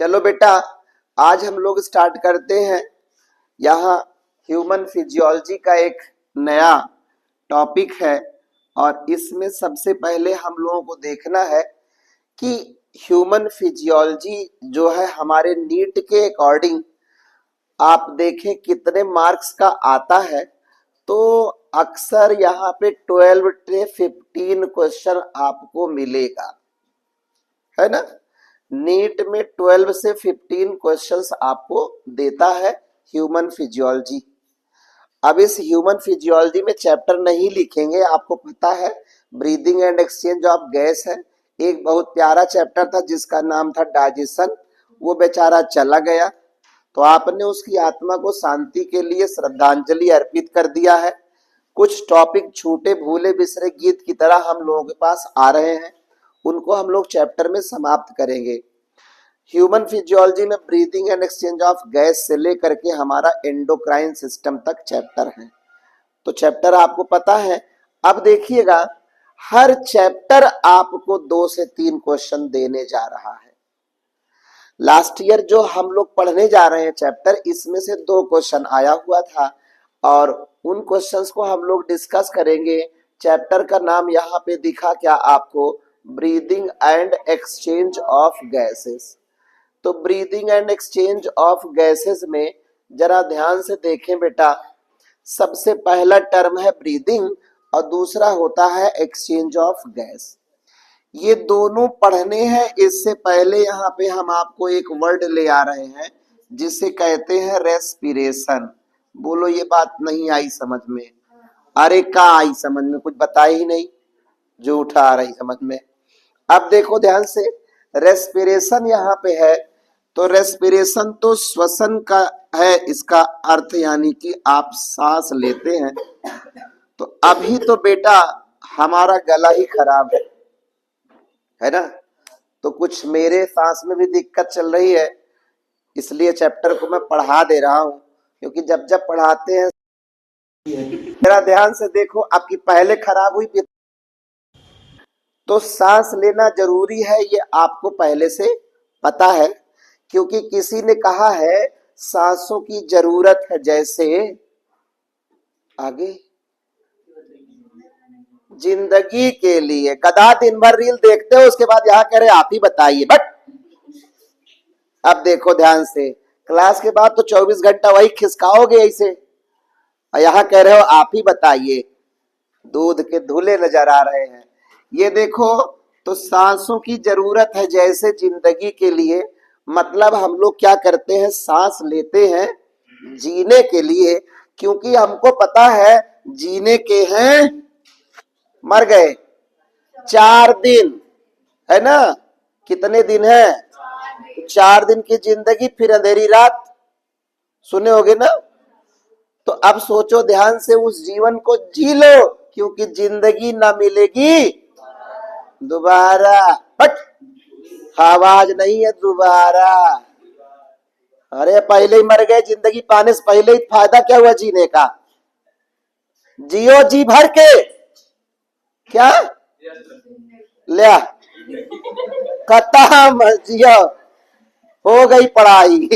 चलो बेटा, आज हम लोग स्टार्ट करते हैं। यहाँ ह्यूमन फिजियोलॉजी का एक नया टॉपिक है और इसमें सबसे पहले हम लोगों को देखना है कि ह्यूमन फिजियोलॉजी जो है हमारे नीट के अकॉर्डिंग आप देखें कितने मार्क्स का आता है। तो अक्सर यहाँ पे 12 से 15 क्वेश्चन आपको मिलेगा, है ना। नीट में 12 से 15 क्वेश्चंस आपको देता है ह्यूमन फिजियोलॉजी। अब इस ह्यूमन फिजियोलॉजी में चैप्टर नहीं लिखेंगे, आपको पता है breathing and exchange of gas है। एक बहुत प्यारा चैप्टर था जिसका नाम था डाइजेशन, वो बेचारा चला गया, तो आपने उसकी आत्मा को शांति के लिए श्रद्धांजलि अर्पित कर दिया है। कुछ टॉपिक छूटे भूले बिसरे गीत की तरह हम लोगों के पास आ रहे हैं, उनको हम लोग चैप्टर में समाप्त करेंगे। ह्यूमन फिजियोलॉजी में breathing and exchange of gas से लेकर के हमारा एंडोक्राइन सिस्टम तक चैप्टर है, तो चैप्टर आपको पता है। अब देखिएगा, हर चैप्टर आपको 2 से 3 क्वेश्चन देने जा रहा है। लास्ट ईयर जो हम लोग पढ़ने जा रहे हैं चैप्टर, इसमें से 2 क्वेश्चन आया हुआ था और उन क्वेश्चंस को हम लोग डिस्कस करेंगे। चैप्टर का नाम यहाँ पे दिखा क्या आपको, breathing and exchange of gases. तो breathing and exchange of gases में जरा ध्यान से देखें बेटा, सबसे पहला टर्म है ब्रीदिंग और दूसरा होता है एक्सचेंज ऑफ गैस। ये दोनों पढ़ने हैं। इससे पहले यहाँ पे हम आपको एक वर्ड ले आ रहे हैं जिसे कहते हैं रेस्पिरेशन। बोलो, ये बात नहीं आई समझ में? अरे का आई समझ में? कुछ बताए ही नहीं, जो उठा आ रही समझ में। अब देखो ध्यान से, रेस्पिरेशन यहाँ पे है, तो रेस्पिरेशन तो श्वसन का है, इसका अर्थ यानी कि आप सांस लेते हैं। तो अभी तो बेटा हमारा गला ही खराब है ना, तो कुछ मेरे सांस में भी दिक्कत चल रही है, इसलिए चैप्टर को मैं पढ़ा दे रहा हूं, क्योंकि जब जब पढ़ाते हैं मेरा ध्यान से देखो, आपकी पहले खराब हुई तो सांस लेना जरूरी है, ये आपको पहले से पता है, क्योंकि किसी ने कहा है सांसों की जरूरत है जैसे आगे जिंदगी के लिए। गधा दिन भर रील देखते हो, उसके बाद यहाँ कह रहे आप ही बताइए। बट अब देखो ध्यान से, क्लास के बाद तो 24 घंटा वही खिसकाओगे ऐसे, और यहाँ कह रहे हो आप ही बताइए। दूध के धुले नजर आ रहे हैं। ये देखो, तो सांसों की जरूरत है जैसे जिंदगी के लिए, मतलब हम लोग क्या करते हैं, सांस लेते हैं जीने के लिए, क्योंकि हमको पता है जीने के हैं, मर गए 4 दिन, है ना। कितने दिन है? 4 दिन की जिंदगी, फिर अंधेरी रात, सुने होगे ना। तो अब सोचो ध्यान से, उस जीवन को जी लो, क्योंकि जिंदगी ना मिलेगी दोबारा। बट आवाज नहीं है दोबारा। अरे पहले ही मर गए, जिंदगी पाने से पहले ही फायदा क्या हुआ जीने का? जियो जी भर के, क्या ले खत्म, जियो, हो गई पढ़ाई।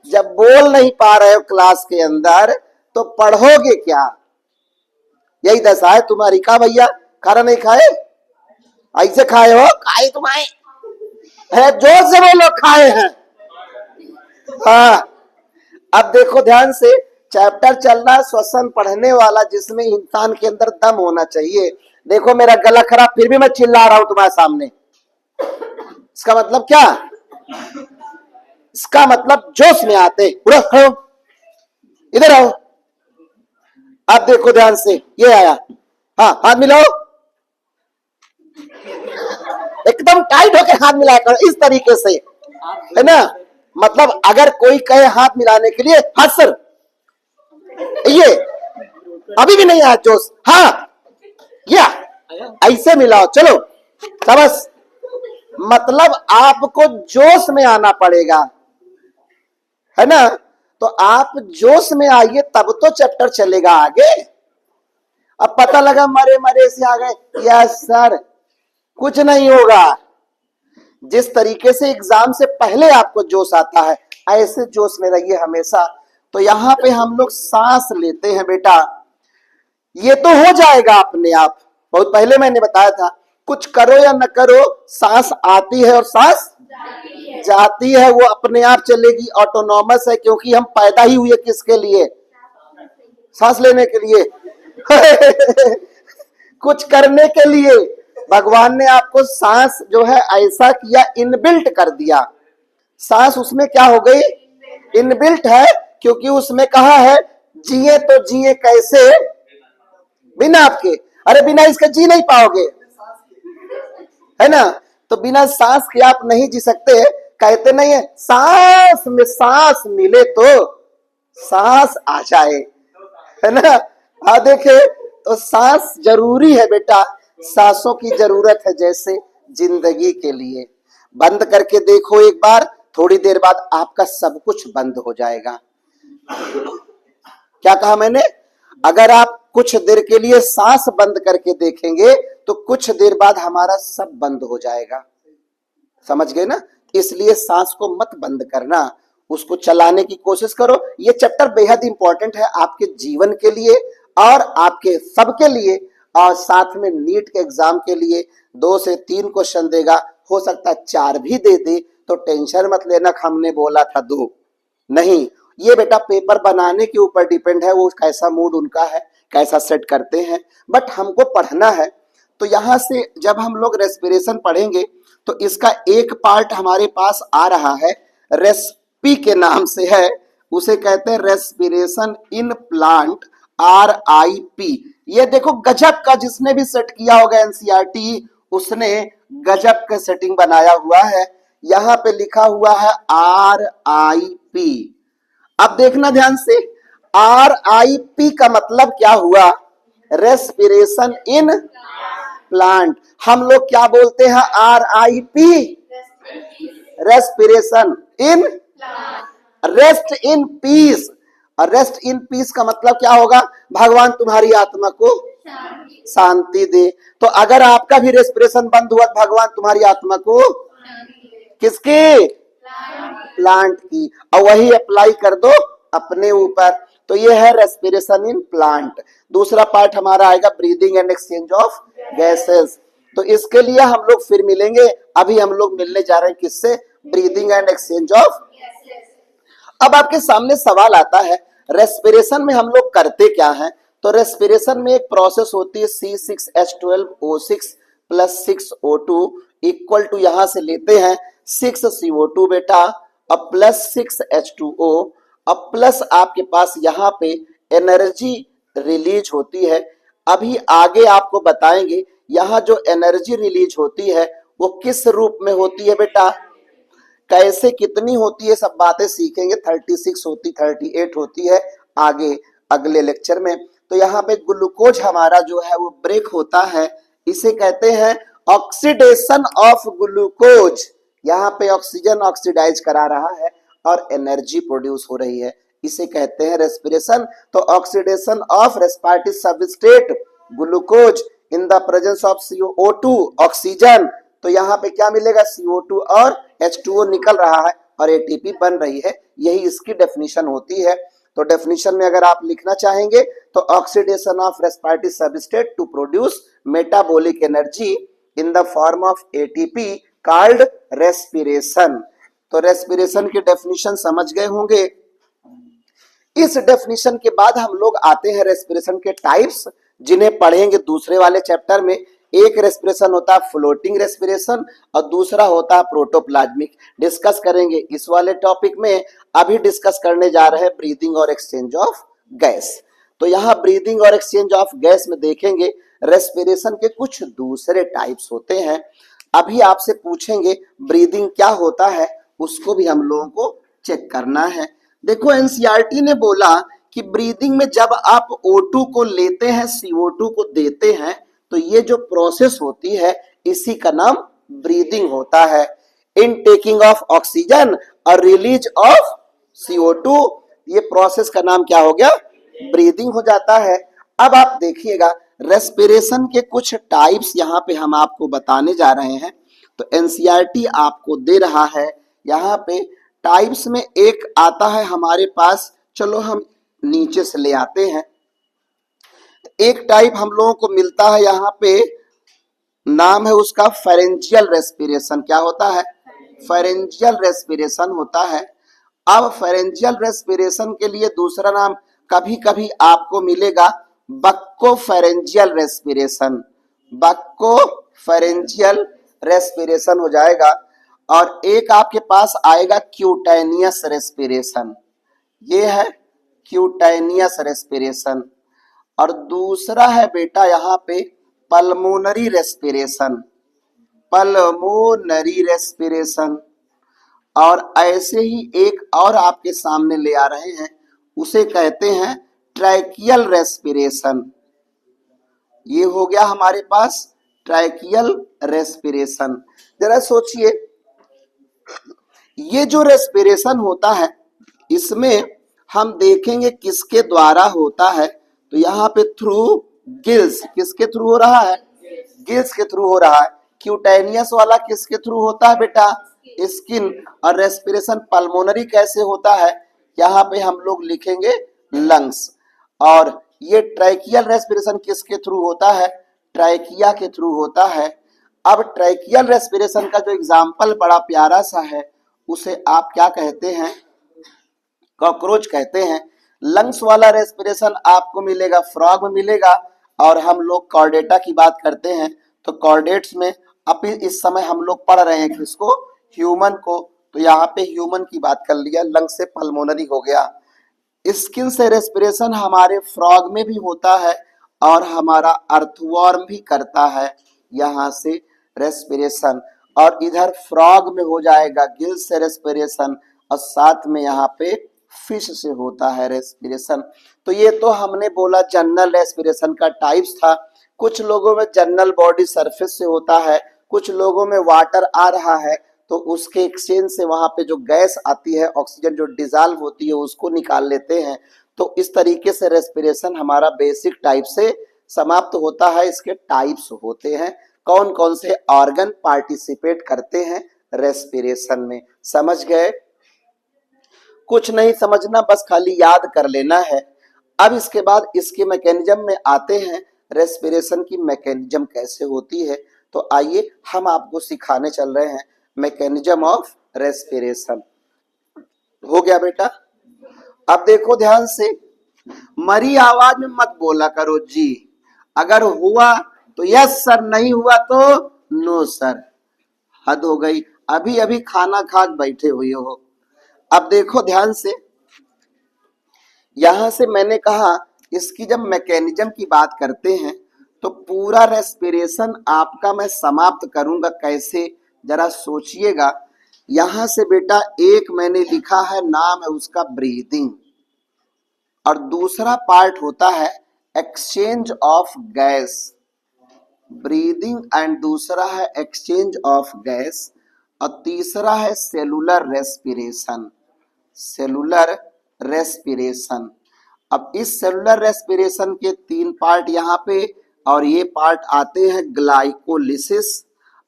जब बोल नहीं पा रहे हो क्लास के अंदर तो पढ़ोगे क्या? यही दशा है तुम्हारी। का भैया खाना नहीं खाए? ऐसे खाए हो? खाए तुम्हारे है, जोर से बोलो, खाए हैं। हाँ, अब देखो ध्यान से, चैप्टर चल रहा श्वसन पढ़ने वाला, जिसमें इंसान के अंदर दम होना चाहिए। देखो मेरा गला खराब, फिर भी मैं चिल्ला रहा हूं तुम्हारे सामने। इसका मतलब क्या? इसका मतलब जोश में आते, उड़ो इधर आओ। अब देखो ध्यान से, ये आया, हाँ हाथ मिलाओ, एकदम टाइट होके हाथ मिलाया करो, इस तरीके से, है ना। मतलब अगर कोई कहे हाथ मिलाने के लिए, हाथ सर, ये अभी भी नहीं आया जोश, हाँ या ऐसे मिलाओ, चलो बस। मतलब आपको जोश में आना पड़ेगा, है ना। तो आप जोश में आइए, तब तो चैप्टर चलेगा आगे। अब पता लगा मरे मरे से आ गए, यस सर कुछ नहीं होगा। जिस तरीके से एग्जाम से पहले आपको जोश आता है, ऐसे जोश में रहिए हमेशा। तो यहाँ पे हम लोग सांस लेते हैं बेटा, ये तो हो जाएगा अपने आप। बहुत पहले मैंने बताया था, कुछ करो या न करो, सांस आती है और सांस जाती है, वो अपने आप चलेगी, ऑटोनॉमस है, क्योंकि हम पैदा ही हुए किसके लिए? सांस लेने के लिए। कुछ करने के लिए। भगवान ने आपको सांस जो है ऐसा किया, इनबिल्ट कर दिया। सांस उसमें क्या हो गई? इनबिल्ट है, क्योंकि उसमें कहा है जिए तो जिए कैसे? बिना आपके। अरे बिना इसके जी नहीं पाओगे, है ना? तो बिना सांस के आप नहीं जी सकते। कहते नहीं है सांस में सांस मिले तो सांस आ जाए, है ना? हाँ देखे, तो सांस जरूरी है बेटा, सांसों की जरूरत है जैसे जिंदगी के लिए। बंद करके देखो एक बार, थोड़ी देर बाद आपका सब कुछ बंद हो जाएगा। क्या कहा मैंने? अगर आप कुछ देर के लिए सांस बंद करके देखेंगे तो कुछ देर बाद हमारा सब बंद हो जाएगा। समझ गए ना? इसलिए सांस को मत बंद करना, उसको चलाने की कोशिश करो। ये चैप्टर बेहद इंपॉर्टेंट है आपके जीवन के लिए और आपके सबके लिए, और साथ में नीट के एग्जाम के लिए 2 से 3 क्वेश्चन देगा, हो सकता है 4 भी दे दे, तो टेंशन मत लेना हमने बोला था 2 नहीं। ये बेटा पेपर बनाने के ऊपर डिपेंड है, वो कैसा मूड उनका है, कैसा सेट करते हैं, बट हमको पढ़ना है। तो यहां से जब हम लोग रेस्पिरेशन पढ़ेंगे तो इसका एक पार्ट हमारे पास आ रहा है, रेस्पी के नाम से है, उसे कहते हैं रेस्पिरेशन इन प्लांट, RIP। ये देखो गजब का, जिसने भी सेट किया होगा एनसीईआरटी उसने गजब का सेटिंग बनाया हुआ है। यहां पे लिखा हुआ है RIP। अब देखना ध्यान से, RIP का मतलब क्या हुआ? Respiration in plant. हम लोग क्या बोलते हैं? RIP, respiration in, rest in peace. और रेस्ट इन पीस का मतलब क्या होगा? भगवान तुम्हारी आत्मा को शांति दे। तो अगर आपका भी रेस्पिरेशन बंद हुआ, भगवान तुम्हारी आत्मा को, किसकी? प्लांट की, और वही अप्लाई कर दो अपने ऊपर। तो ये है रेस्पिरेशन इन प्लांट। दूसरा पार्ट हमारा आएगा breathing and exchange of gases. तो इसके लिए हम लोग फिर मिलेंगे। अभी हम लोग मिलने जा रहे हैं किससे? Breathing and exchange of. अब आपके सामने सवाल आता है, रेस्पिरेशन में हम लोग करते क्या हैं? तो रेस्पिरेशन में एक प्रोसेस होती है C6H12O6 plus 6O2 equal to, यहां से लेते हैं 6CO2 बेटा, अब प्लस 6H2O, अब प्लस आपके पास यहाँ पे एनर्जी रिलीज होती है। अभी आगे आपको बताएंगे यहाँ जो एनर्जी रिलीज होती है वो किस रूप में होती है बेटा, कैसे, कितनी होती है, सब बातें सीखेंगे। 36 होती, 38 होती है आगे अगले लेक्चर में। तो यहाँ पे ग्लूकोज हमारा जो है वो ब्रेक होता है, इसे कहते हैं ऑक्सीडेशन ऑफ ग्लूकोज। यहाँ पे ऑक्सीजन ऑक्सीडाइज करा रहा है और एनर्जी प्रोड्यूस हो रही है, इसे कहते हैं रेस्पिरेशन। तो oxidation of respiratory substrate glucose in the presence of CO2 oxygen. तो यहाँ पे क्या मिलेगा? CO2 और H2O निकल रहा है और ATP बन रही है, यही इसकी डेफिनेशन होती है। तो डेफिनेशन में अगर आप लिखना चाहेंगे तो oxidation of respiratory substrate to produce metabolic energy in the form of ATP called respiration. तो रेस्पिरेशन की डेफिनेशन समझ गए होंगे। इस डेफिनेशन के बाद हम लोग आते हैं रेस्पिरेशन के टाइप्स, जिन्हें पढ़ेंगे दूसरे वाले चैप्टर में। एक रेस्पिरेशन होता है फ्लोटिंग रेस्पिरेशन और दूसरा होता है प्रोटोप्लाज्मिक। डिस्कस करेंगे इस वाले टॉपिक में। अभी डिस्कस करने जा रहे हैं ब्रीदिंग और एक्सचेंज ऑफ गैस। तो यहाँ ब्रीदिंग और एक्सचेंज ऑफ गैस में देखेंगे रेस्पिरेशन के कुछ दूसरे टाइप्स होते हैं। अभी आपसे पूछेंगे ब्रीदिंग क्या होता है, उसको भी हम लोगों को चेक करना है। देखो एनसीईआरटी ने बोला कि ब्रीदिंग में जब आप O2 को लेते हैं, CO2 को देते हैं, तो ये जो प्रोसेस होती है इसी का नाम ब्रीदिंग होता है। इन टेकिंग ऑफ ऑक्सीजन और रिलीज ऑफ CO2, ये प्रोसेस का नाम क्या हो गया? ब्रीदिंग हो जाता है। अब आप देखिएगा रेस्पिरेशन के कुछ टाइप्स यहाँ पे हम आपको बताने जा रहे हैं। तो एनसीईआरटी आपको दे रहा है। यहाँ पे टाइप्स में एक आता है हमारे पास, चलो हम नीचे से ले आते हैं। एक टाइप हम लोगों को मिलता है यहाँ पे, नाम है उसका फेरेंजियल रेस्पिरेशन। क्या होता है? फेरेंजियल रेस्पिरेशन होता है। अब फेरेंजियल रेस्पिरेशन के लिए दूसरा नाम कभी कभी आपको मिलेगा बक्को फेरेंजियल रेस्पिरेशन। बक्को फेरेंजियल रेस्पिरेशन हो जाएगा। और एक आपके पास आएगा क्यूटेनियस रेस्पिरेशन, ये है क्यूटेनियस रेस्पिरेशन। और दूसरा है बेटा यहाँ पे पल्मोनरी रेस्पिरेशन, पल्मोनरी रेस्पिरेशन। और ऐसे ही एक और आपके सामने ले आ रहे हैं, उसे कहते हैं ट्रैकियल रेस्पिरेशन। ये हो गया हमारे पास ट्रैकियल रेस्पिरेशन। जरा सोचिए, ये जो रेस्पिरेशन होता है इसमें हम देखेंगे किसके द्वारा होता है। तो यहाँ पे थ्रू गिल्स, किसके थ्रू हो रहा है? गिल्स के थ्रू हो रहा है। क्यूटेनियस वाला किसके थ्रू होता है बेटा? स्किन। और रेस्पिरेशन पल्मोनरी कैसे होता है? यहाँ पे हम लोग लिखेंगे लंग्स। और ये ट्रैकियल रेस्पिरेशन किसके थ्रू होता है? ट्रैकिया के थ्रू होता है। अब ट्रैकियल रेस्पिरेशन का जो एग्जाम्पल बड़ा प्यारा सा है, उसे आप क्या कहते हैं? कॉकरोच कहते हैं। लंग्स वाला रेस्पिरेशन आपको मिलेगा फ्रॉग में मिलेगा। और हम लोग कॉर्डेटा की बात करते हैं तो कॉर्डेट्स में अभी इस समय हम लोग पढ़ रहे हैं किसको? ह्यूमन को। तो यहाँ पे ह्यूमन की बात कर लिया, लंग से पल्मोनरी हो गया। स्किन से रेस्पिरेशन हमारे फ्रॉग में भी होता है और हमारा अर्थवॉर्म भी करता है यहाँ से रेस्पिरेशन। और इधर फ्रॉग में हो जाएगा गिल से रेस्पिरेशन, और साथ में यहाँ पे फिश से होता है रेस्पिरेशन। तो ये तो हमने बोला जनरल रेस्पिरेशन का टाइप्स था। कुछ लोगों में जनरल बॉडी सरफेस से होता है, कुछ लोगों में वाटर आ रहा है तो उसके एक्सचेंज से वहां पे जो गैस आती है, ऑक्सीजन जो डिजॉल्व होती है, उसको निकाल लेते हैं। तो इस तरीके से रेस्पिरेशन हमारा बेसिक टाइप से समाप्त होता है। इसके टाइप्स होते हैं, कौन कौन से ऑर्गन पार्टिसिपेट करते हैं रेस्पिरेशन में। समझ गए? कुछ नहीं समझना, बस खाली याद कर लेना है। अब इसके बाद इसके मैकेनिज्म में आते हैं, रेस्पिरेशन की मैकेनिज्म कैसे होती है। तो आइए हम आपको सिखाने चल रहे हैं मैकेनिज्म ऑफ रेस्पिरेशन। हो गया बेटा? अब देखो ध्यान से, मरी आवाज में मत बोला करो जी। अगर हुआ तो यस सर, नहीं हुआ तो नो सर। हद हो गई, अभी अभी खाना खा बैठे हुए हो। अब देखो ध्यान से, यहां से मैंने कहा इसकी जब मैकेनिज्म की बात करते हैं तो पूरा रेस्पिरेशन आपका मैं समाप्त करूंगा कैसे, जरा सोचिएगा। यहां से बेटा एक मैंने लिखा है, नाम है उसका ब्रीदिंग, और दूसरा पार्ट होता है exchange of gas. Breathing and दूसरा है एक्सचेंज ऑफ गैस, और तीसरा है सेलुलर रेस्पिरेशन। Cellular respiration. अब इस सेलुलर रेस्पिरेशन के तीन पार्ट यहाँ पे, और ये पार्ट आते हैं ग्लाइकोलिसिस,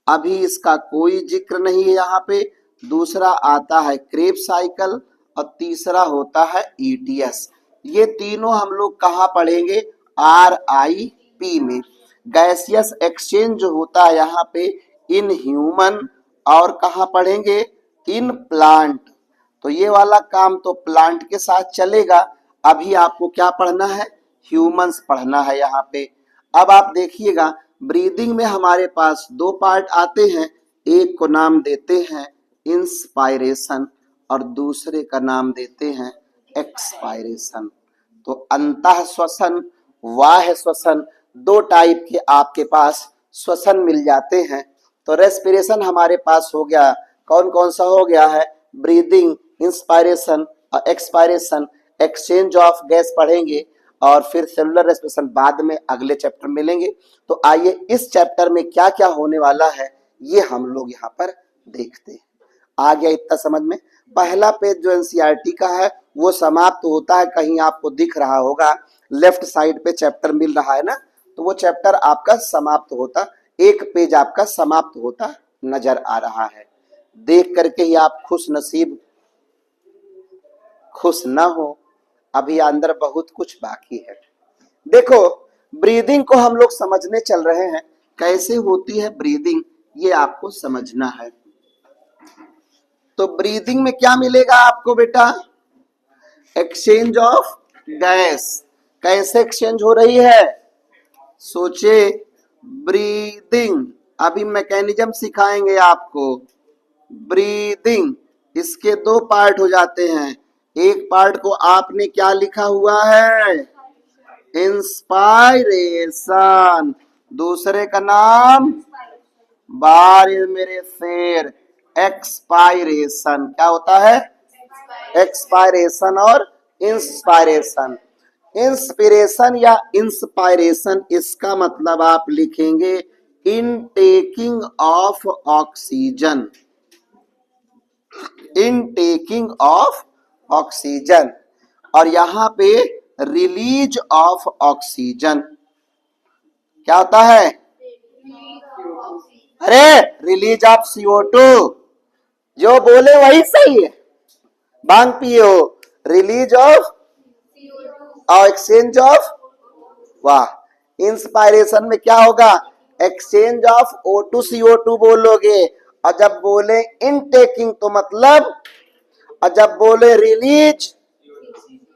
अभी इसका कोई जिक्र नहीं है यहाँ पे। दूसरा आता है क्रेब्स साइकिल, और तीसरा होता है ईटीएस। ये तीनों हम लोग कहाँ पढ़ेंगे? RIP में। गैसियस एक्सचेंज जो होता है यहाँ पे इन ह्यूमन, और कहाँ पढ़ेंगे? In plant. तो ये वाला काम तो प्लांट के साथ चलेगा। अभी आपको क्या पढ़ना है? ह्यूमंस पढ़ना है यहाँ पे। अब आप देखिएगा, ब्रीदिंग में हमारे पास दो पार्ट आते हैं, एक को नाम देते हैं इंस्पायरेशन और दूसरे का नाम देते हैं एक्सपायरेशन। तो अंतः श्वसन, बाह्य श्वसन, दो टाइप के आपके पास श्वसन मिल जाते हैं। तो रेस्पिरेशन हमारे पास हो गया, कौन कौन सा हो गया है? ब्रीदिंग, इंस्पायरेशन और एक्सपायरेशन। एक्सचेंज ऑफ गैस पढ़ेंगे और फिर सेलुलर रेस्पिरेशन बाद में अगले चैप्टर में लेंगे। तो आइए इस चैप्टर में क्या क्या होने वाला है ये हम लोग यहाँ पर देखते हैं। आ गया इतना समझ में? पहला पेज जो एनसीईआरटी का है वो समाप्त होता है, कहीं आपको दिख रहा होगा लेफ्ट साइड पे चैप्टर मिल रहा है ना, तो वो चैप्टर आपका समाप्त होता, एक पेज आपका समाप्त होता नजर आ रहा है। देख करके ही आप खुश नसीब, खुश न हो, अभी अंदर बहुत कुछ बाकी है। देखो, ब्रीदिंग को हम लोग समझने चल रहे हैं, कैसे होती है ब्रीदिंग ये आपको समझना है। तो ब्रीदिंग में क्या मिलेगा आपको बेटा? Exchange of gas. कैसे एक्सचेंज हो रही है? सोचे, ब्रीदिंग, अभी मैकेनिज्म सिखाएंगे आपको। ब्रीदिंग, इसके दो पार्ट हो जाते हैं। एक पार्ट को आपने क्या लिखा हुआ है? इंस्पायरेशन। दूसरे का नाम, बारिश मेरे शेर, एक्सपायरेशन। क्या होता है? एक्सपायरेशन और इंस्पायरेशन। इंस्पिरेशन या इंस्पायरेशन, इसका मतलब आप लिखेंगे intaking of oxygen. Intaking of oxygen. और यहां पे रिलीज ऑफ ऑक्सीजन। क्या होता है? अरे रिलीज ऑफ CO2। जो बोले वही सही है, भांग पिए हो। रिलीज ऑफ और एक्सचेंज ऑफ, वाह। इंस्पायरेशन में क्या होगा? एक्सचेंज ऑफ O2 CO2 बोलोगे। और जब बोले इनटेकिंग तो मतलब, और जब बोले रिलीज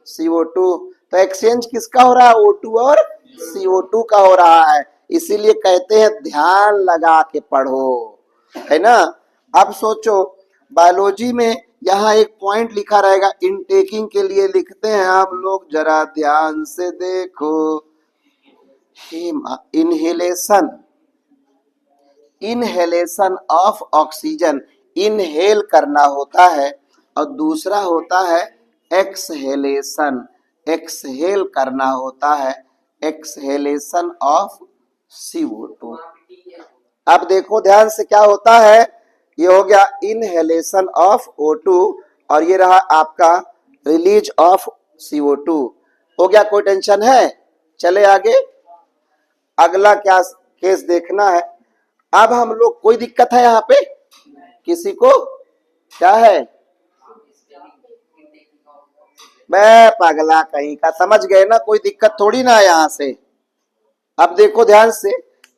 CO2 तो एक्सचेंज किसका हो रहा है? O2 और CO2 का हो रहा है। इसीलिए कहते हैं ध्यान लगा के पढ़ो, है ना। अब सोचो, बायोलॉजी में यहाँ एक पॉइंट लिखा रहेगा, इनटेकिंग के लिए लिखते हैं हम लोग, जरा ध्यान से देखो। Inhalation, inhalation of oxygen, inhale करना होता है। और दूसरा होता है एक्सहेलेशन, एक्सहेल करना होता है, एक्सहेलेशन ऑफ CO2। अब देखो ध्यान से क्या होता है। ये हो गया इनहेलेशन ऑफ O2 और ये रहा आपका रिलीज ऑफ CO2। हो गया, कोई टेंशन है? चले आगे, अगला क्या केस देखना है। अब हम लोग, कोई दिक्कत है यहाँ पे किसी को? क्या है? मैं पगला कहीं का, समझ गए ना, कोई दिक्कत थोड़ी ना है यहाँ से। अब देखो ध्यान से,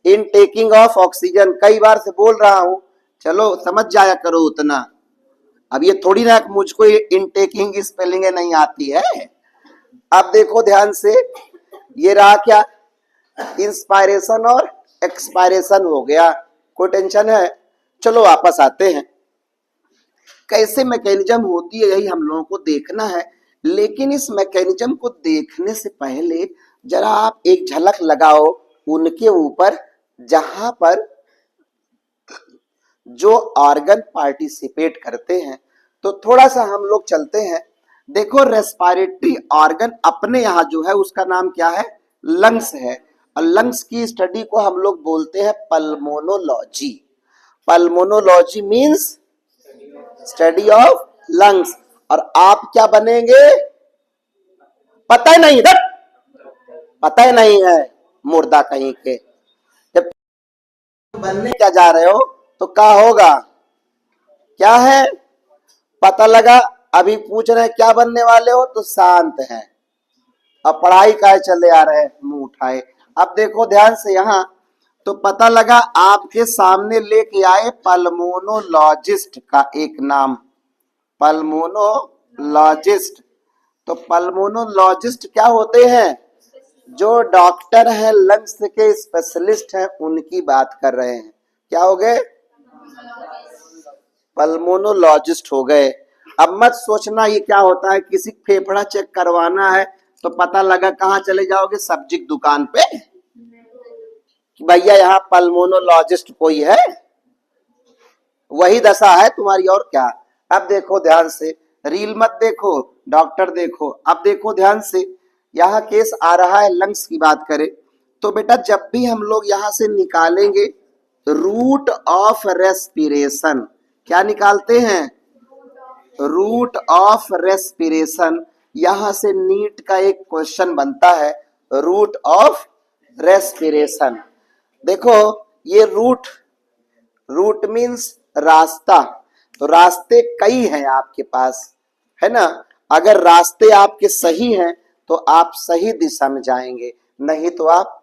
इन टेकिंग ऑफ ऑक्सीजन, कई बार से बोल रहा हूं, चलो समझ जाया करो उतना। अब ये थोड़ी ना मुझको ये इन टेकिंग की स्पेलिंग नहीं आती है। अब देखो ध्यान से, ये रहा क्या? इंस्पायरेशन और एक्सपायरेशन हो गया। कोई टेंशन है? चलो वापस आते हैं। कैसे मैकेनिज्म होती है यही हम लोगों को देखना है। लेकिन इस मैकेनिज्म को देखने से पहले जरा आप एक झलक लगाओ उनके ऊपर जहां पर जो ऑर्गन पार्टिसिपेट करते हैं। तो थोड़ा सा हम लोग चलते हैं। देखो, रेस्पिरेटरी ऑर्गन अपने यहाँ जो है उसका नाम क्या है? लंग्स है। और लंग्स की स्टडी को हम लोग बोलते हैं pulmonology. Pulmonology means study of lungs. और आप क्या बनेंगे? पता ही नहीं, पता ही नहीं है, मुर्दा कहीं के। जब बनने क्या जा रहे हो तो क्या होगा? क्या है? पता लगा, अभी पूछ रहे हैं क्या बनने वाले हो तो शांत है। अब पढ़ाई का चले आ रहे हैं, मुंह उठाए। अब देखो ध्यान से यहाँ, तो पता लगा आपके सामने लेके आए पल्मोनोलॉजिस्ट का एक नाम, पल्मोनोलॉजिस्ट। तो पल्मोनोलॉजिस्ट क्या होते हैं? जो डॉक्टर है, लंग्स के स्पेशलिस्ट हैं, उनकी बात कर रहे हैं। क्या हो गए? पल्मोनोलॉजिस्ट हो गए। अब मत सोचना ये क्या होता है, किसी फेफड़ा चेक करवाना है तो पता लगा कहाँ चले जाओगे? सब्जी की दुकान पे कि भैया यहाँ पल्मोनोलॉजिस्ट कोई है। वही दशा है तुम्हारी, और क्या। अब देखो ध्यान से, रील मत देखो, डॉक्टर देखो। अब देखो ध्यान से, यहाँ केस आ रहा है लंग्स की बात करें तो बेटा, जब भी हम लोग यहाँ से निकालेंगे रूट ऑफ रेस्पिरेशन, क्या निकालते हैं? Root of respiration. यहां से नीट का एक क्वेश्चन बनता है, रूट ऑफ रेस्पिरेशन। देखो ये रूट, रूट मीन्स रास्ता। तो रास्ते कई हैं आपके पास, है ना। अगर रास्ते आपके सही हैं तो आप सही दिशा में जाएंगे, नहीं तो आप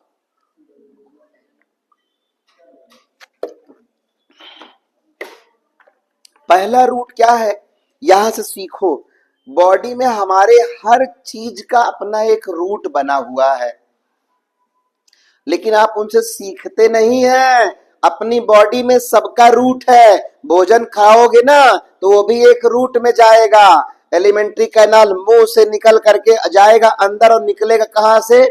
पहला रूट क्या है, यहां से सीखो। बॉडी में हमारे हर चीज का अपना एक रूट बना हुआ है, लेकिन आप उनसे सीखते नहीं हैं। अपनी बॉडी में सबका रूट है। भोजन खाओगे ना तो वो भी एक रूट में जाएगा। एलिमेंट्री कैनाल मुंह से निकल करके जाएगा अंदर और निकलेगा कहां से,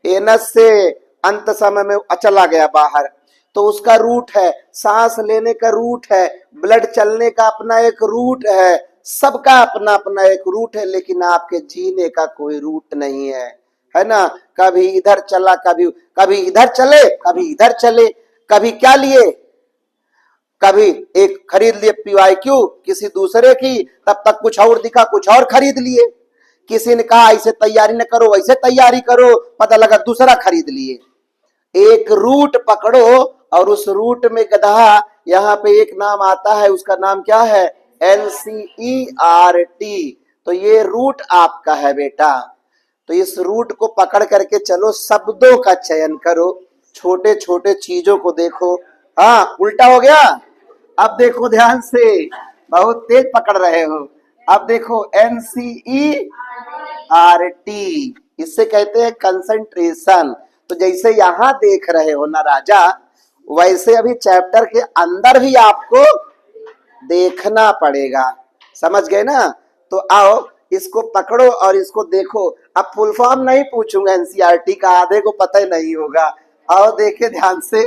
एनस से, अंत समय में चला गया बाहर। तो उसका रूट है। सांस लेने का रूट है, ब्लड चलने का अपना एक रूट है, सबका अपना अपना एक रूट है, लेकिन आपके जीने का कोई रूट नहीं है ना। कभी इधर चला, कभी इधर चले, कभी इधर चले। कभी क्या लिए, कभी एक खरीद लिए PYQ किसी दूसरे की, तब तक कुछ और दिखा, कुछ और खरीद लिए। किसी ने कहा ऐसे तैयारी न करो, वैसे तैयारी करो, पता लगा दूसरा खरीद लिए। एक रूट पकड़ो और उस रूट में गधा, यहाँ पे एक नाम आता है, उसका नाम क्या है, NCERT। तो ये रूट आपका है बेटा। तो इस रूट को पकड़ करके चलो, शब्दों का चयन करो, छोटे छोटे चीजों को देखो। हाँ उल्टा हो गया। अब देखो ध्यान से, बहुत तेज पकड़ रहे हो। अब देखो NCERT, इससे कहते हैं कंसंट्रेशन। तो जैसे यहां देख रहे हो ना राजा, वैसे अभी चैप्टर के अंदर भी आपको देखना पड़ेगा। समझ गए ना। तो आओ इसको पकड़ो और इसको देखो। अब फुल फॉर्म नहीं पूछूंगा NCERT का, आधे को पता ही नहीं होगा। आओ देखे ध्यान से।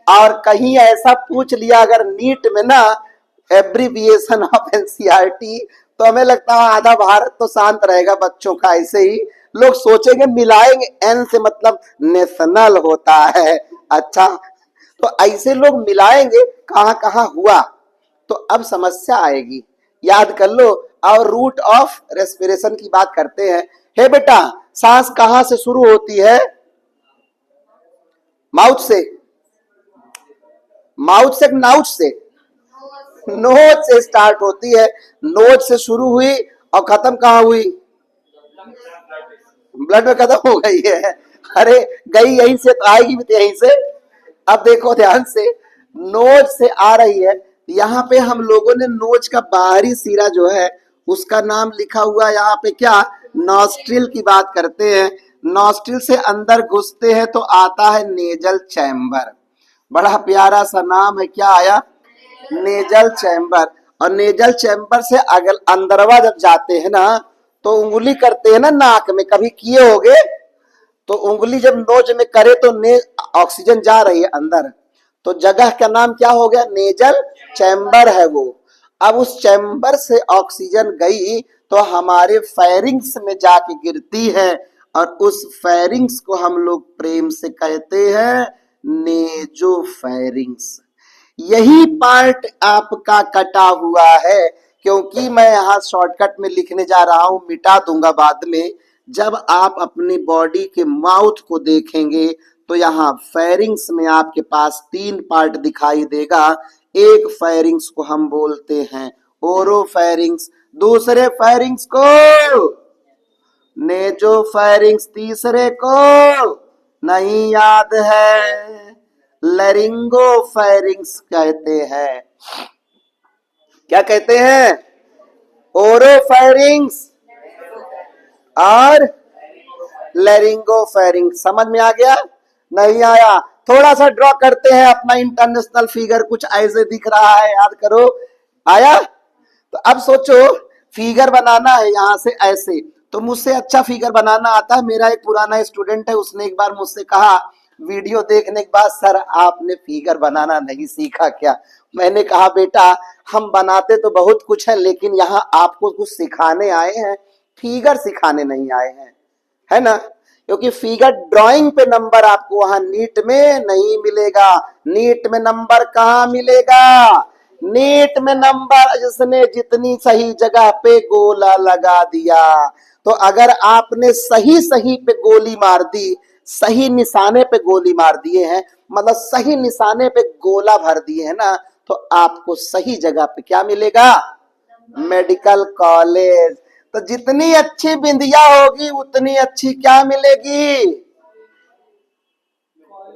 और कहीं ऐसा पूछ लिया अगर नीट में ना, एब्रीविएशन ऑफ NCERT, तो हमें लगता है आधा भारत तो शांत रहेगा बच्चों का। ऐसे ही लोग सोचेंगे, मिलाएंगे, N से मतलब नेशनल होता है। अच्छा, तो ऐसे लोग मिलाएंगे कहां कहां हुआ, तो अब समस्या आएगी। याद कर लो। और रूट ऑफ रेस्पिरेशन की बात करते हैं। हे बेटा, सांस कहां से शुरू होती है, माउथ से, माउथ से, नाउथ से, नोज से स्टार्ट होती है। नोज से शुरू हुई और खत्म कहां हुई, ब्लड में खत्म हो गई है। अरे गई यहीं से तो आएगी भी यहीं से। अब देखो ध्यान से, नोज से आ रही है। यहाँ पे हम लोगों ने नोज का बाहरी सिरा जो है उसका नाम लिखा हुआ, यहाँ पे क्या, नॉस्ट्रिल की बात करते हैं। नॉस्ट्रिल से अंदर घुसते हैं तो आता है नेजल चैम्बर। बड़ा प्यारा सा नाम है, क्या आया, नेजल चैम्बर। और नेजल चैम्बर से अगर अंदरवा जब जाते हैं ना, तो उंगली करते हैं ना नाक में, कभी किए होगे। तो उंगली जब नोज में करे तो ऑक्सीजन जा रही है अंदर, तो जगह का नाम क्या हो गया, नेजल चैम्बर है वो। अब उस चैम्बर से ऑक्सीजन गई तो हमारे फेरिंग्स में जाके गिरती है, और उस फेरिंग्स को हम लोग प्रेम से कहते हैं नेजोफेरिंग्स। यही पार्ट आपका कटा हुआ है, क्योंकि मैं यहाँ शॉर्टकट में लिखने जा रहा हूं, मिटा दूंगा बाद में। जब आप अपनी बॉडी के माउथ को देखेंगे तो यहाँ फेरिंग्स में आपके पास 3 पार्ट दिखाई देगा। एक फेरिंग्स को हम बोलते हैं ओरोफेरिंग्स, दूसरे फेरिंग्स को नेजोफेरिंग्स, तीसरे को नहीं याद है, लैरिंगोफेरिंग्स कहते हैं। क्या कहते हैं, ओरोफेरिंग्स और लैरिंगोफेरिंग्स। समझ में आ गया, नहीं आया, थोड़ा सा ड्रॉ करते हैं अपना इंटरनेशनल फिगर, कुछ ऐसे दिख रहा है, याद करो। आया, तो अब सोचो फिगर बनाना है यहां से ऐसे। तो मुझसे अच्छा फिगर बनाना आता है मेरा एक पुराना स्टूडेंट है, उसने एक बार मुझसे कहा वीडियो देखने के बाद, सर आपने फिगर बनाना नहीं सीखा क्या। मैंने कहा बेटा हम बनाते तो बहुत कुछ है, लेकिन यहाँ आपको कुछ सिखाने आए हैं, फिगर सिखाने नहीं आए हैं, है ना। क्योंकि फिगर ड्राइंग पे नंबर आपको वहां नीट में नहीं मिलेगा। नीट में नंबर कहाँ मिलेगा, नीट में नंबर जिसने जितनी सही जगह पे गोला लगा दिया। तो अगर आपने सही सही पे गोली मार दी, सही निशाने पे गोली मार दिए हैं, मतलब सही निशाने पे गोला भर दिए हैं ना, तो आपको सही जगह पे क्या मिलेगा? Medical college. तो जितनी अच्छी बिंदिया होगी उतनी अच्छी क्या मिलेगी?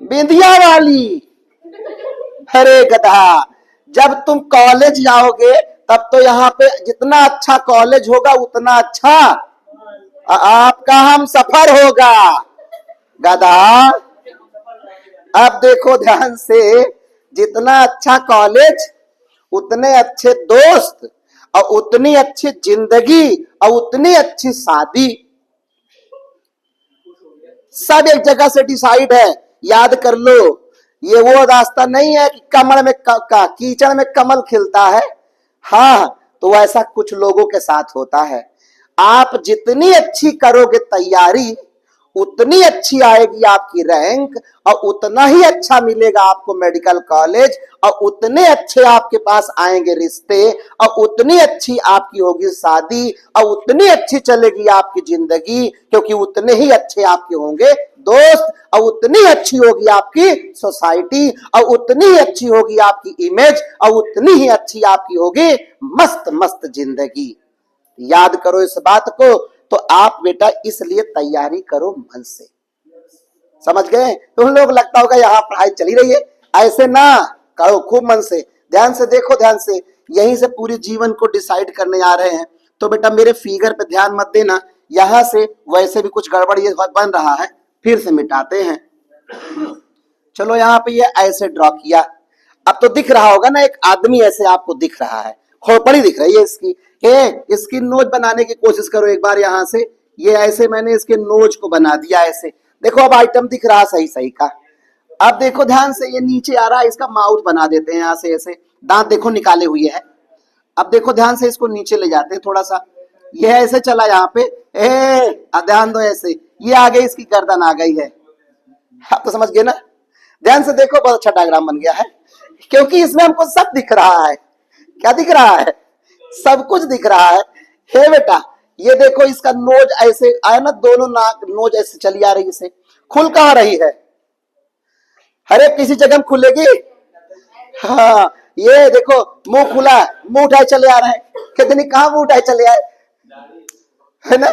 बिंदिया वाली। अरे गधा, जब तुम कॉलेज जाओगे तब तो यहाँ पे जितना अच्छा कॉलेज होगा उतना अच्छा आपका हम सफर होगा। गधा, अब देखो ध्यान से, जितना अच्छा कॉलेज उतने अच्छे दोस्त और उतनी अच्छी जिंदगी और उतनी अच्छी शादी, सब एक जगह से डिसाइड है। याद कर लो, ये वो रास्ता नहीं है कि कमल में कीचड़ में कमल खिलता है। हाँ, तो ऐसा कुछ लोगों के साथ होता है। आप जितनी अच्छी करोगे तैयारी उतनी अच्छी आएगी आपकी रैंक, और उतना ही अच्छा मिलेगा आपको मेडिकल कॉलेज, और उतने अच्छे आपके पास आएंगे रिश्ते, और उतनी अच्छी आपकी होगी शादी, और उतनी अच्छी चलेगी आपकी जिंदगी, क्योंकि उतने ही अच्छे आपके होंगे दोस्त, और उतनी अच्छी होगी आपकी सोसाइटी, और उतनी ही अच्छी होगी आपकी इमेज, और उतनी ही अच्छी आपकी होगी मस्त मस्त जिंदगी। याद करो इस बात को। तो आप बेटा इसलिए तैयारी करो मन से, समझ गए? तुम लोग लगता होगा यहाँ पढ़ाई चली रही है, ऐसे ना करो, खूब मन से ध्यान से देखो, ध्यान से, यहीं से पूरे जीवन को डिसाइड करने आ रहे हैं। तो बेटा मेरे फिगर पे ध्यान मत देना, यहां से वैसे भी कुछ गड़बड़ ये बन रहा है, फिर से मिटाते हैं। चलो यहाँ पे ये ऐसे ड्रॉ किया, अब तो दिख रहा होगा ना, एक आदमी ऐसे आपको दिख रहा है, खोपड़ी दिख रही है इसकी। इसकी नोज बनाने की कोशिश करो एक बार यहाँ से, ये ऐसे मैंने इसके नोज को बना दिया ऐसे, देखो अब आइटम दिख रहा सही सही का। अब देखो ध्यान से, ये नीचे आ रहा है, इसका माउथ बना देते हैं यहाँ से ऐसे, दांत देखो निकाले हुए हैं। अब देखो ध्यान से, इसको नीचे ले जाते हैं थोड़ा सा, ये ऐसे चला यहाँ पे, ध्यान दो ऐसे, ये आ गई इसकी गर्दन आ गई है। आप तो समझ गए ना? ध्यान से देखो, बहुत अच्छा डायग्राम बन गया है, क्योंकि इसमें हमको सब दिख रहा है। क्या दिख रहा है? सब कुछ दिख रहा है। हे बेटा, ये देखो इसका नोज ऐसे आया ना, दोनों नाक नोज ऐसे चली आ रही, इसे खुल कहाँ रही है? अरे किसी जगह में खुलेगी? हाँ, ये देखो मुंह खुला, मुंह उठाए चले आ रहे हैं, कितनी कहाँ मुंह उठाए चले आए, है ना?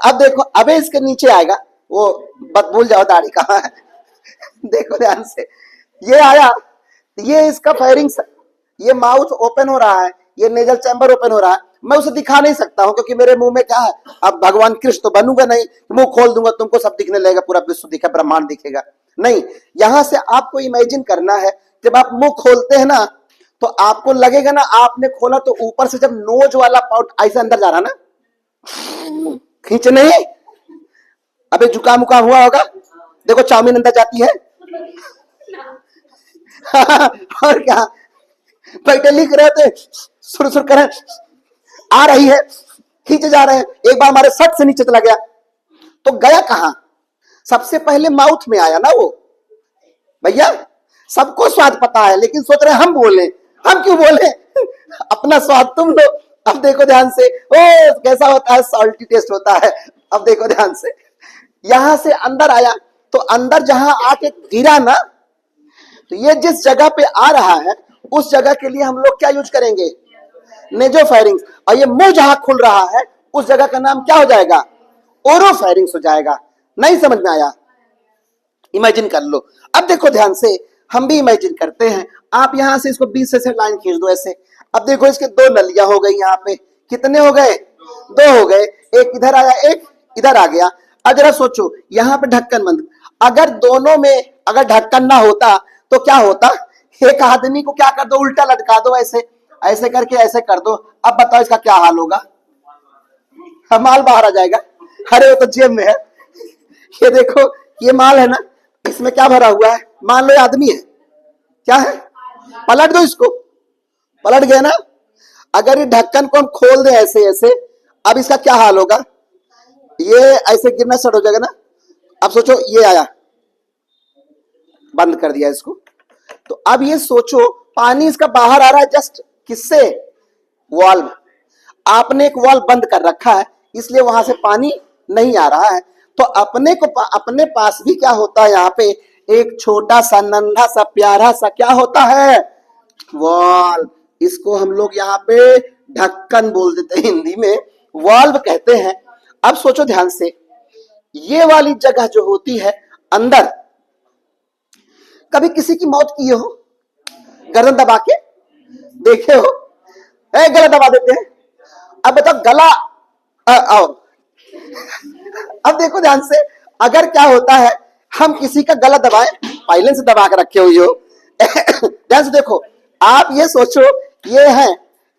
अब देखो, अबे इसके नीचे आएगा वो, बत भूल जाओ दाढ़ी कहाँ है। देखो ध्यान से, ये आया, ये इसका फायरिंग, ये माउथ ओपन हो रहा है, ये नेजल चैम्बर ओपन हो रहा है। मैं उसे दिखा नहीं सकता हूं क्योंकि मेरे मुंह में क्या है, अब भगवान कृष्ण तो बनूंगा नहीं, मुंह खोल दूंगा तुमको सब दिखने लगेगा, पूरा विश्व दिखेगा, ब्रह्मांड दिखेगा नहीं। यहां से आपको इमेजिन करना है, जब आप मुंह खोलते हैं ना तो आपको लगेगा ना आपने खोला, तो ऊपर से जब नोज वाला पाउट ऐसे अंदर जा रहा ना, खींच नहीं, अबे जुकाम उकाम हुआ होगा, देखो चाउमीन अंदर जाती है। और क्या, बैठे लिख रहे थे, सुर सुर करें, आ रही है, खींचे जा रहे हैं, एक बार हमारे सट से नीचे चला गया, तो गया कहां? सबसे पहले माउथ में आया ना वो। भैया सबको स्वाद पता है, लेकिन सोच रहे हम बोले, हम क्यों बोले? अपना स्वाद तुम लो। अब देखो ध्यान से, ओ कैसा होता है, सॉल्टी टेस्ट होता है। अब देखो ध्यान से, यहां से अंदर आया, तो अंदर जहां आके गिरा ना, तो ये जिस जगह पे आ रहा है उस जगह के लिए हम लोग क्या यूज करेंगे? नेजोफेरिंग्स। और ये मुंह जहां खुल रहा है उस जगह का नाम क्या हो जाएगा? ओरोफेरिंग्स हो जाएगा। नहीं समझ में आया? इमेजिन कर लो। अब देखो ध्यान से, हम भी इमेजिन करते हैं। आप यहां से इसको 20 से लाइन खींच दो ऐसे। अब देखो इसके दो नलियां हो गई, यहाँ पे कितने हो गए? दो हो गए, एक इधर आया एक इधर आ गया। अब जरा सोचो, यहाँ पे ढक्कन बंद, अगर दोनों में अगर ढक्कन ना होता तो क्या होता? एक आदमी को क्या कर दो, उल्टा लटका दो ऐसे, ऐसे करके ऐसे कर दो। अब बताओ इसका क्या हाल होगा? माल बाहर आ जाएगा। अरे वो तो जेब में है। ये देखो, ये माल है ना, इसमें क्या भरा हुआ है? मान लो ये आदमी है, क्या है? पलट दो इसको, पलट गया ना। अगर ये ढक्कन को हम खोल दें ऐसे ऐसे, अब इसका क्या हाल होगा? ये ऐसे गिरना स्टार्ट हो जाएगा ना। अब सोचो, ये आया, बंद कर दिया इसको, तो अब ये सोचो पानी इसका बाहर आ रहा है जस्ट किससे? वाल्व। आपने एक वाल्व बंद कर रखा है, इसलिए वहां से पानी नहीं आ रहा है। तो अपने पास भी क्या होता है, यहाँ पे एक छोटा सा नन्हा सा प्यारा सा क्या होता है, वॉल। इसको हम लोग यहाँ पे ढक्कन बोल देते हैं, हिंदी में वॉल्व कहते हैं। अब सोचो ध्यान से, ये वाली जगह जो होती है अंदर, कभी किसी की मौत की हो गर्दन दबा के देखे हो, गला दबा देते हैं। अब बताओ गला आओ, अब देखो ध्यान से, अगर क्या होता है हम किसी का गला दबाएं, पहले से दबा के रखे हुई हो, ध्यान से देखो, आप ये सोचो, ये है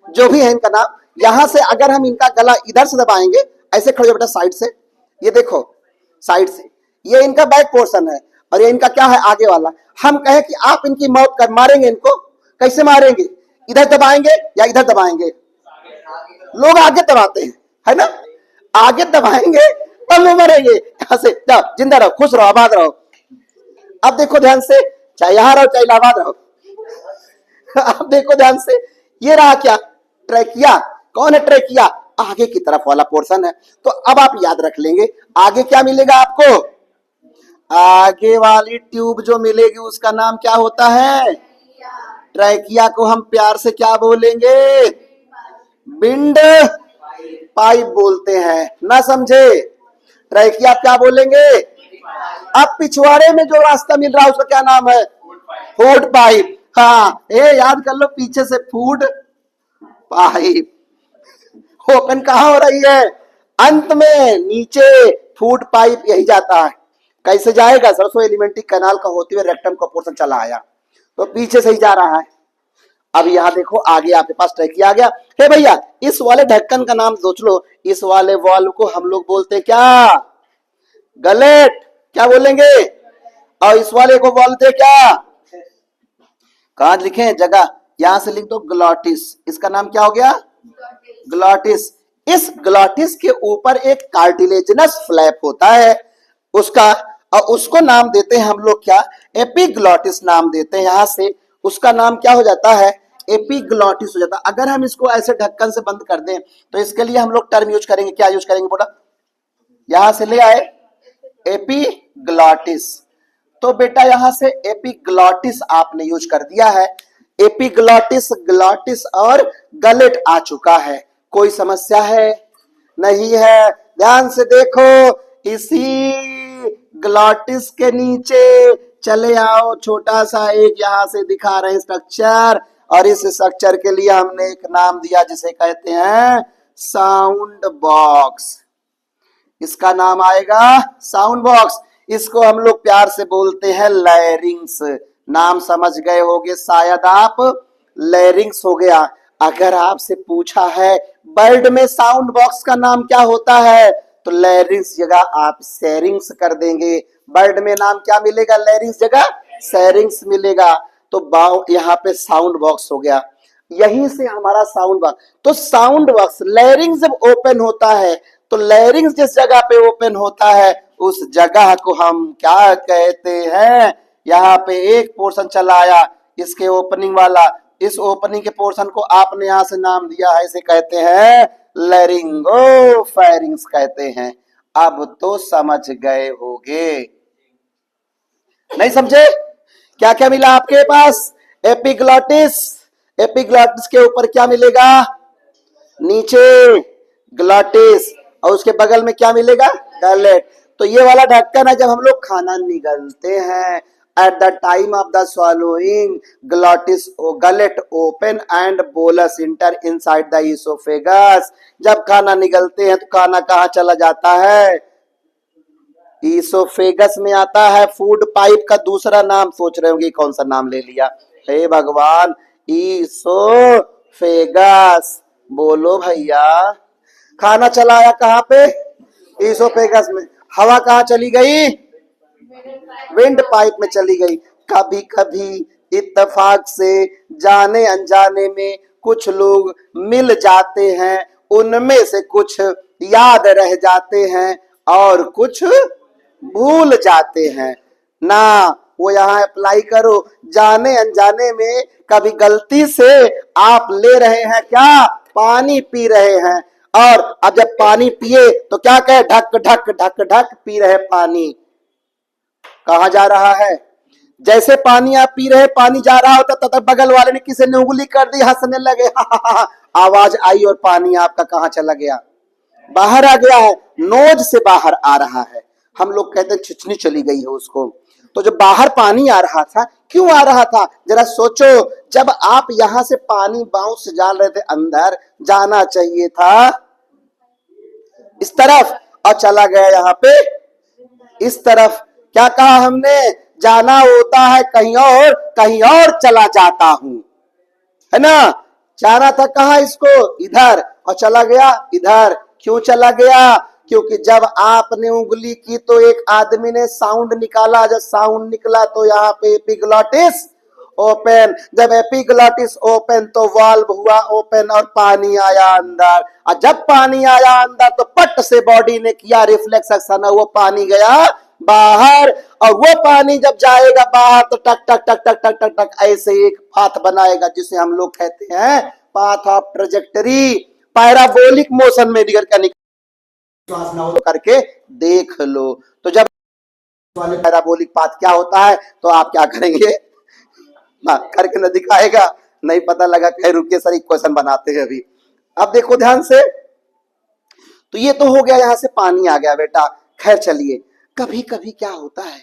जो भी है इनका नाम, यहां से अगर हम इनका गला इधर से दबाएंगे, ऐसे खड़े हो बेटा साइड से, ये देखो साइड से, ये इनका बैक पोर्शन है और ये इनका क्या है, आगे वाला। हम कहें कि आप इनकी मौत कर मारेंगे, इनको कैसे मारेंगे, इधर दबाएंगे या इधर दबाएंगे, लोग आगे दबाते हैं, है ना, आगे दबाएंगे तब वो मरेंगे। यहां से जाओ, जिंदा रहो, खुश रहो, आबाद रहो। अब देखो ध्यान से, चाहे यहां रहो चाहे इलाहाबाद रहो, अब देखो ध्यान से, ये रहा क्या, ट्रैकिया। कौन है ट्रैकिया, आगे की तरफ वाला पोर्शन है। तो अब आप याद रख लेंगे, आगे क्या मिलेगा आपको, आगे वाली ट्यूब जो मिलेगी उसका नाम क्या होता है, ट्रैकिया को हम प्यार से क्या बोलेंगे, विंड पाइप बोलते हैं, ना समझे, ट्रैकिया क्या बोलेंगे। अब पिछवाड़े में जो रास्ता मिल रहा है उसका क्या नाम है, फूड पाइप। हाँ, याद कर लो, पीछे से फूड पाइप, ओपन कहां हो रही है, अंत में नीचे फूड पाइप यही जाता है। कैसे जाएगा, सरसों एलिमेंट्री कैनाल का होते हुए रेक्टम का पोर्शन चला आया, तो पीछे से ही जा रहा है। अब यहाँ देखो, आगे आपके पास ट्रैकिया आ गया। हे भैया, इस वाले ढक्कन का नाम सोच लो, इस वाले वॉल्व को हम लोग बोलते हैं क्या, गलेट, क्या बोलेंगे, और इस वाले को बोलते क्या, कहां लिखे जगह, यहां से लिख दो ग्लॉटिस। इसका नाम क्या हो गया, ग्लॉटिस। इस ग्लॉटिस के ऊपर एक कार्टिलेजिनस फ्लैप होता है उसका, और उसको नाम देते हैं हम लोग क्या, एपिग्लॉटिस नाम देते हैं। यहां से उसका नाम क्या हो जाता है, एपिग्लॉटिस हो जाता है। अगर हम इसको ऐसे ढक्कन से बंद कर दें तो इसके लिए हम लोग टर्म यूज करेंगे, क्या यूज करेंगे बोला, यहां से ले आए एपिग्लॉटिस। तो बेटा यहां से एपिग्लॉटिस आपने यूज कर दिया है, एपिग्लॉटिस, ग्लॉटिस और गलेट आ चुका है। कोई समस्या है, नहीं है। ध्यान से देखो, इसी ग्लॉटिस के नीचे चले आओ, छोटा सा एक यहां से दिखा रहे स्ट्रक्चर, और इस स्ट्रक्चर के लिए हमने एक नाम दिया जिसे कहते हैं साउंड बॉक्स। इसका नाम आएगा साउंड बॉक्स। इसको हम लोग प्यार से बोलते हैं लैरिंग्स। नाम समझ गए होगे शायद आप, लैरिंग्स हो गया। अगर आपसे पूछा है बर्ड में साउंड बॉक्स का नाम क्या होता है, तो लैरिंग्स जगह आप सेरिंग्स कर देंगे। बर्ड में नाम क्या मिलेगा, लैरिंग्स जगह सेरिंग्स मिलेगा। तो यहाँ पे साउंड बॉक्स हो गया, यहीं से हमारा साउंड बॉक्स। तो साउंड बॉक्स लैरिंग्स जब ओपन होता है, तो लैरिंग्स जिस जगह पे ओपन होता है उस जगह को हम क्या कहते हैं, यहाँ पे एक पोर्शन चला आया इसके ओपनिंग वाला, इस ओपनिंग के पोर्शन को आपने यहां से नाम दिया है, इसे कहते हैं लैरिंगो फेरिंग्स कहते हैं। अब तो समझ गए होगे, नहीं समझे, क्या क्या मिला आपके पास, एपिग्लॉटिस, एपिग्लॉटिस के ऊपर क्या मिलेगा, नीचे ग्लॉटिस, और उसके बगल में क्या मिलेगा, गलेट। तो ये वाला ढक्कन है, जब हम लोग खाना निगलते हैं, at the time of the swallowing, glottis gullet open and bolus enter inside the esophagus। जब खाना निगलते हैं तो खाना कहाँ चला जाता है, ईसोफेगस में आता है। फूड पाइप का दूसरा नाम सोच रहे होंगे कौन सा नाम ले लिया, हे भगवान, ईसोफेगस। बोलो भैया, खाना चलाया कहाँ पे, ईसोफेगस में। हवा कहाँ चली गई, विंड पाइप में चली गई। कभी कभी इत्तेफाक से जाने अनजाने में कुछ लोग मिल जाते हैं, उनमें से कुछ याद रह जाते हैं और कुछ भूल जाते हैं ना। वो यहाँ अप्लाई करो, जाने अनजाने में कभी गलती से आप ले रहे हैं क्या, पानी पी रहे हैं, और अब जब पानी पिए तो क्या कहे, ढक ढक ढक ढक पी रहे पानी। कहा जा रहा है, जैसे पानी आप पी रहे, पानी जा रहा होता तब बगल वाले ने किसी ने उंगली कर दी, हंसने लगे, आवाज आई और पानी आपका कहां चला गया, बाहर आ गया है, नोज से बाहर आ रहा है। हम लोग कहते हैं छिछनी चली गई है उसको। तो जब बाहर पानी आ रहा था, क्यों आ रहा था, जरा सोचो। जब आप यहां से पानी बाउंस से डाल रहे थे अंदर, जाना चाहिए था इस तरफ और चला गया यहां पे इस तरफ। क्या कहा हमने, जाना होता है कहीं और चला जाता हूं, है ना। जाना था कहा इसको, इधर, और चला गया इधर। क्यों चला गया, क्योंकि जब आपने उंगली की तो एक आदमी ने साउंड निकाला, जब साउंड निकला तो यहाँ पे एपिग्लॉटिस ओपन, जब एपिग्लॉटिस ओपन तो वाल्व हुआ ओपन और पानी आया अंदर। और जब पानी आया अंदर तो पट से बॉडी ने किया रिफ्लेक्स एक्शन, वो पानी गया बाहर। और वो पानी जब जाएगा बाहर तो टक टक टक टक टक टक टक ऐसे एक पाथ बनाएगा, जिसे हम लोग कहते हैं path of trajectory, parabolic motion में निकल कर करके देख लो। तो जब पैराबोलिक पाथ क्या होता है तो आप क्या करेंगे, करके न दिखाएगा, नहीं पता लगा, कहीं रुकिए सर एक क्वेश्चन बनाते हैं अभी। अब देखो ध्यान से, तो ये तो हो गया, यहां से पानी आ गया बेटा। खैर चलिए, कभी कभी क्या होता है,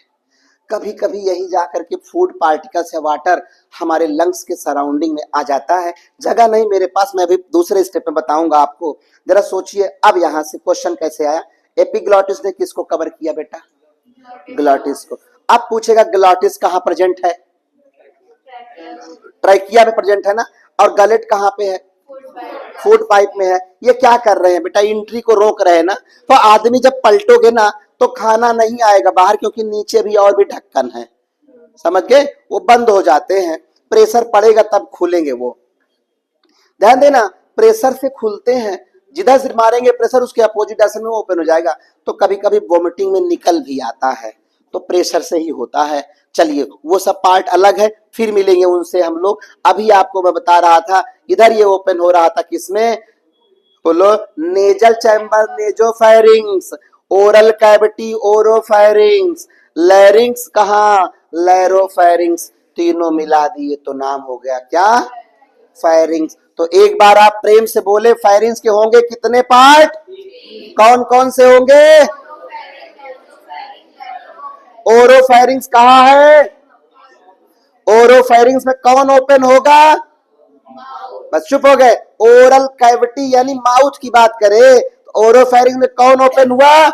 कभी कभी यही जाकर के फूड पार्टिकल्स या वाटर हमारे लंग्स के सराउंडिंग में आ जाता है। जगह नहीं मेरे पास, मैं अभी दूसरे स्टेप में बताऊंगा आपको। जरा सोचिए, अब यहां से क्वेश्चन कैसे आया, एपिग्लॉटिस ने किसको कवर किया बेटा, ग्लॉटिस को। अब पूछेगा ग्लॉटिस कहां प्रेजेंट है, ट्रैकिया में प्रेजेंट है ना, और गलेट कहां पे है, फूड पाइप में है। ये क्या कर रहे हैं बेटा, एंट्री को रोक रहे हैं ना। तो आदमी जब पलटोगे ना तो खाना नहीं आएगा बाहर, क्योंकि नीचे भी और भी ढक्कन है, समझ गए, वो बंद हो जाते हैं, प्रेशर पड़ेगा तब खुलेंगे वो। ध्यान देना, प्रेशर से खुलते हैं, जिधर से मारेंगे प्रेशर उसके अपोजिट डायरेक्शन में ओपन हो जाएगा। तो कभी कभी वोमिटिंग में निकल भी आता है, तो प्रेशर से ही होता है। चलिए वो सब पार्ट अलग है, फिर मिलेंगे उनसे हम लोग। अभी आपको मैं बता रहा था, इधर ये ओपन हो रहा था किसमें, बोलो, nasal chamber nasopharynx, oral cavity oropharynx, लैरिंग्स कहा लैरोफेरिंग्स, तीनों मिला दिए तो नाम हो गया क्या, फेरिंग्स। तो एक बार आप प्रेम से बोले, फेरिंग्स के होंगे कितने पार्ट, कौन कौन से होंगे, ओरोफेरिंग्स कहाँ है, ओरोफेरिंग्स में कौन ओपन होगा, बस चुप हो गए। ओरल कैविटी यानी माउथ की बात करें तो ओरोफेरिंग्स में कौन ओपन हुआ,